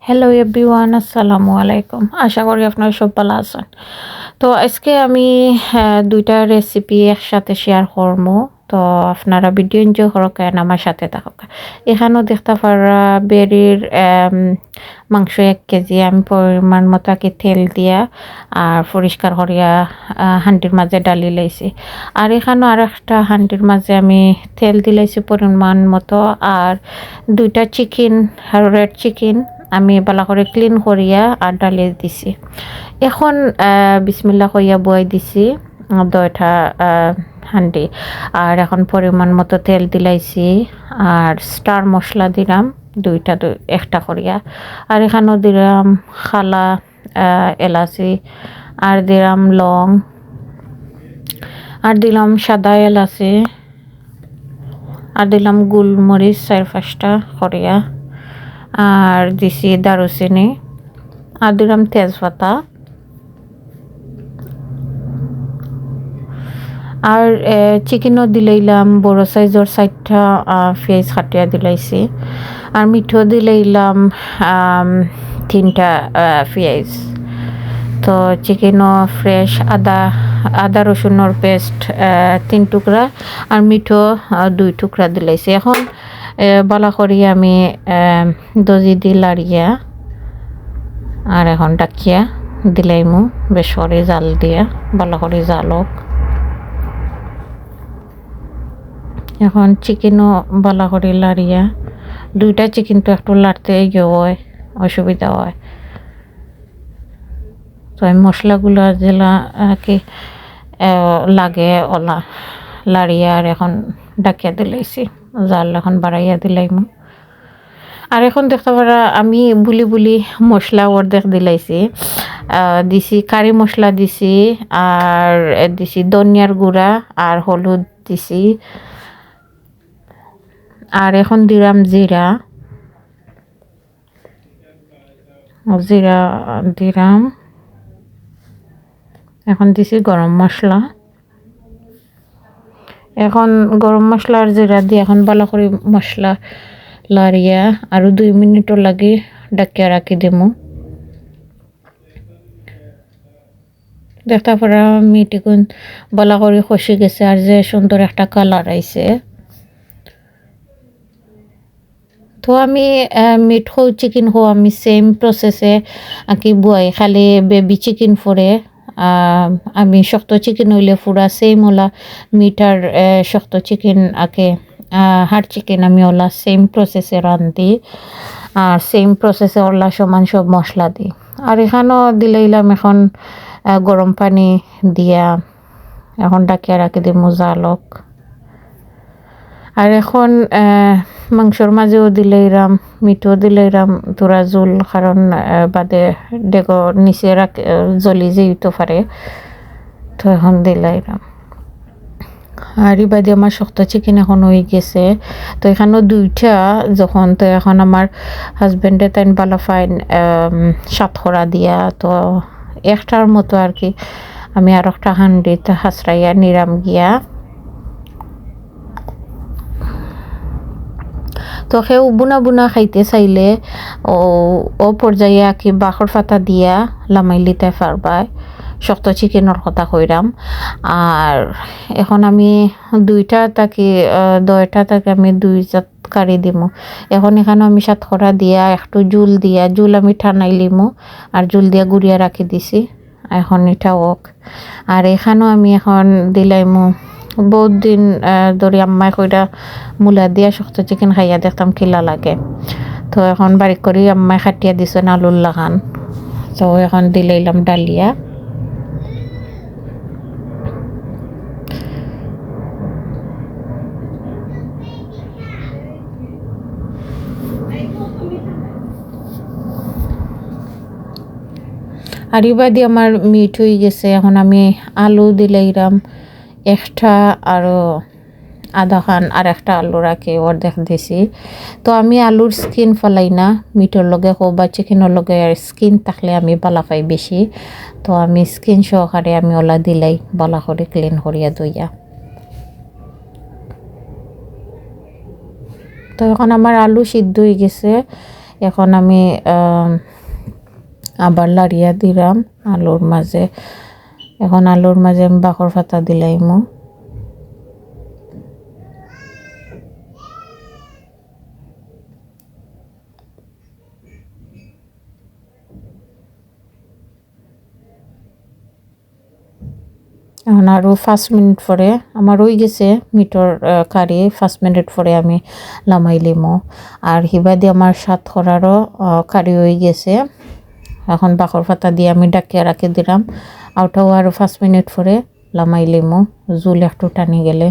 Hello everyone, আসসালামু আলাইকুম। আশা করি আপনারা সব ভালো আছেন। তো আজকে আমি দুইটা রেসিপি একসাথে শেয়ার করব। তো আপনারা ভিডিও এনজয় করকেন, আমার সাথে থাকুক। এখানেও দেখতে পারা বেরির মাংস 1 কেজি আমি পরিমাণ মতো কি তেল দিয়া আর পরিষ্কার করিয়া হান্ডির মাঝে ডালি লাইছি। আর এখানেও আর একটা হান্ডির মাঝে আমি তেল দিলাইছি পরিমাণ মতো, আর দুইটা চিকেন, রেড চিকেন আমি ভালো করে ক্লিন করিয়া আর ডালিয়ে দিছি। এখন বিসমিল্লাহ কইয়া বয়ে দিছি দয়টা হান্ডি। আর এখন পরিমাণ মতো তেল দিলাইছি আর স্টার মশলা দিলাম একটা করিয়া। আর এখানেও দিলাম খালা এলাচি, আর দিলাম লং, আর দিলাম সাদা এলাচি, আর দিলাম গোলমরিচ 4-5টা করিয়া, আর দিছি দারুচিনি, আর দিলাম তেজপাতা, আর চিকেনও দিলাইলাম বড় সাইজের 4টা পেঁয়াজ কাটিয়া দিলাইছি, আর মিঠো দিলাইলাম 3টা পেঁয়াজ। তো চিকেনও ফ্রেশ আদা রসুনের পেস্ট 3 টুকরা, আর মিঠো 2 টুকরা দিলাইছি। এখন বালা করি আমি দজি দি লাড়িয়া আর এখন ডাকিয়া দিলাইমু বেশ করে জাল দিয়া বালা করে জালক। এখন চিকেনও বালা করে লাড়িয়া, দুইটা চিকেন তো একটু লাড়তে হয়, অসুবিধা হয়। তো আমি মশলাগুলো যেলা কি লাগে ওলা লাড়িয়া আর এখন ডাকিয়া দিলাইছি, জাল এখন বাড়াইয়া দিলাইমু। আর এখন দেখতে পারা আমি বুলি মশলা অর্ধেক দিলাইছি। দিছি কারি মশলা দিছি, আর দিছি ধনিয়ার গুঁড়া আর হলুদ দিছি, আর এখন দিলাম জিরা দিলাম। এখন দিছি গরম মশলা। এখন গরম মশলা আর জিরা দিয়ে এখন ভালো করে মশলা লাড়িয়া আরো 2 মিনিটও লাগে ডাকিয়া রাখি দেবো। দেখতে পারা মিটিগুন ভালো করে খসে গেছে আর যে সুন্দর একটা কালার আইছে। তো আমি মিট হো চিকেন হো আমি সেম প্রসেসে আঁকি বুয়াই, খালি বেবি চিকেন ফোরে আমি শক্ত চিকেন হইলে ফুরা সেম ওলা মিট আর শক্ত চিকেন আঁকে হাড় চিকেন আমি ওলা সেম প্রসেসে রান্ধি, আর সেম প্রসেসে ওলা সমান সব মশলা দিই। আর এখানেও দিলাইলাম এখন গরম পানি দিয়া এখন ডাকিয়া রাখি দিই জালক। আর এখন মাংসর মাঝেও দিলাইরাম, মিঠও দিলাইরাম তোরা জোল, কারণ বাদে ডেগো নিচে জ্বলি যেতে পারে। তো এখন দিলাইরাম। আর বাদে আমার শক্ত চিকেন এখন হয়ে গেছে। তো এখানেও দুইটা যখন, তো এখন আমার হাজব্যান্ডে তাই ভালো ফাইন সাতখরা দিয়া, তো একটার মতো আর কি আমি আর একটা হান্ডিতে হাসরাইয়া নিরাম গিয়া। তো সেও বুনা খাইতে চাইলে ও পর্যায়ে কি বাখর পাতা দিয়া লামাই লিতে পারবাই, শক্ত চিকেনের কথা কইরাম। আর এখন আমি দয়টা তাকে আমি 2 জাত কারি দিমু। এখন এখানে আমি সাতখরা দিয়া একটু জুল আমি ঠানাই লিমু, আর জুল দিয়া গুড়িয়া রাখি দিছি। এখন এটা হোক। আর এখানেও আমি এখন দিলাইমু বহুত দিন ধরে আম্মাই কইরা মূলা দিয়া শক্ত চিকেন খাইয়া দেখতাম খিলা লাগে। তো এখন বাড়ি করে আম্মাই খাটিয়া দিছেন আলুর লাগান। তো এখন দিলাইলাম ডালিয়া। আর ইবাদি আমার মিট হয়ে গেছে। এখন আমি আলু দিলাইরাম একটা, আরও আধা খান আর একটা আলু রাখি অর্ধেক দিছি। তো আমি আলুর স্কিন ফেলাই না, মিটর লগে হোক বা চিকেনের লগে আর স্কিন থাকলে আমি বালা পাই বেশি। তো আমি স্কিন সহকারে আমি ওলা দিলাই বালা করে ক্লিন করিয়া দইয়া। তো এখন আমার আলু সিদ্ধ হয়ে গেছে। এখন আমি আবার লাড়িয়া দিলাম আলুর মাঝে। এখন আলুর মাঝে আমি বাখর পাতা দিলাইমু। এখন আরও 5 মিনিট পরে আমার হয়ে গেছে মিটর কারি। 5 মিনিট পরে আমি লামাই লিমো। আর হিবা দিয়ে আমার স্বাদ করারও কারি হয়ে গেছে। এখন বাখর পাতা দিয়ে আমি ডাকিয়ে রাখি দিলাম। ওটাও আরও 5 মিনিট পরে লামাই লিমো, জুল একটু টানি গেলে।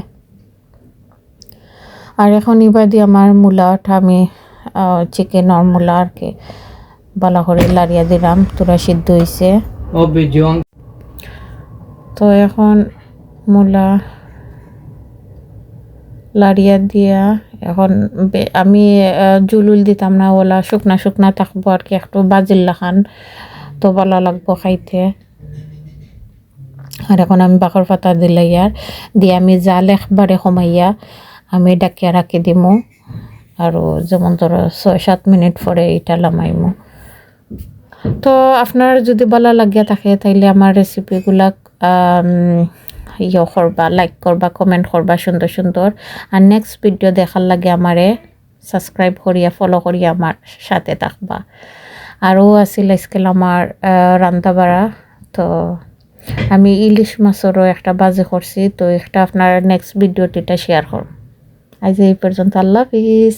আর এখন হিবা দিয়ে আমার মূলাটা আমি চিকেন আর মূলা আর কি ভালো করে লাড়িয়ে দিলাম। তোরা সিদ্ধ হয়েছে। তো এখন মূলা লাড়িয়া দিয়া এখন আমি জুলুল দিতাম না, ওলা শুকনা শুকনা থাকবো আর কি, একটু বাজিল লাখান তো ভালো লাগবো খাইতে। আর এখন আমি বাকর পাতা দিলাইয়ার দিয়ে আমি জাল একবারে কমাইয়া আমি ডাকিয়া রাখি দিমু। আরও যেমন ধরো 6-7 মিনিট পরে এটা লামাইমু। তো আপনার যদি ভালো লাগিয়া থাকে তাইলে আমার রেসিপিগুলা করবা, লাইক করবা, কমেন্ট করবা সুন্দর সুন্দর। আর নেক্সট ভিডিও দেখার লাগে আমারে সাবস্ক্রাইব করিয়া ফলো করিয়া আমার সাথে থাকবা। আরও আছিল আজকাল আমার রান্না বাড়া। তো আমি ইলিশ মাছেরও একটা বাজি করছি, তো একটা আপনার নেক্সট ভিডিওটিটা শেয়ার করব। আজ এই পর্যন্ত, আল্লাহ হাফিজ।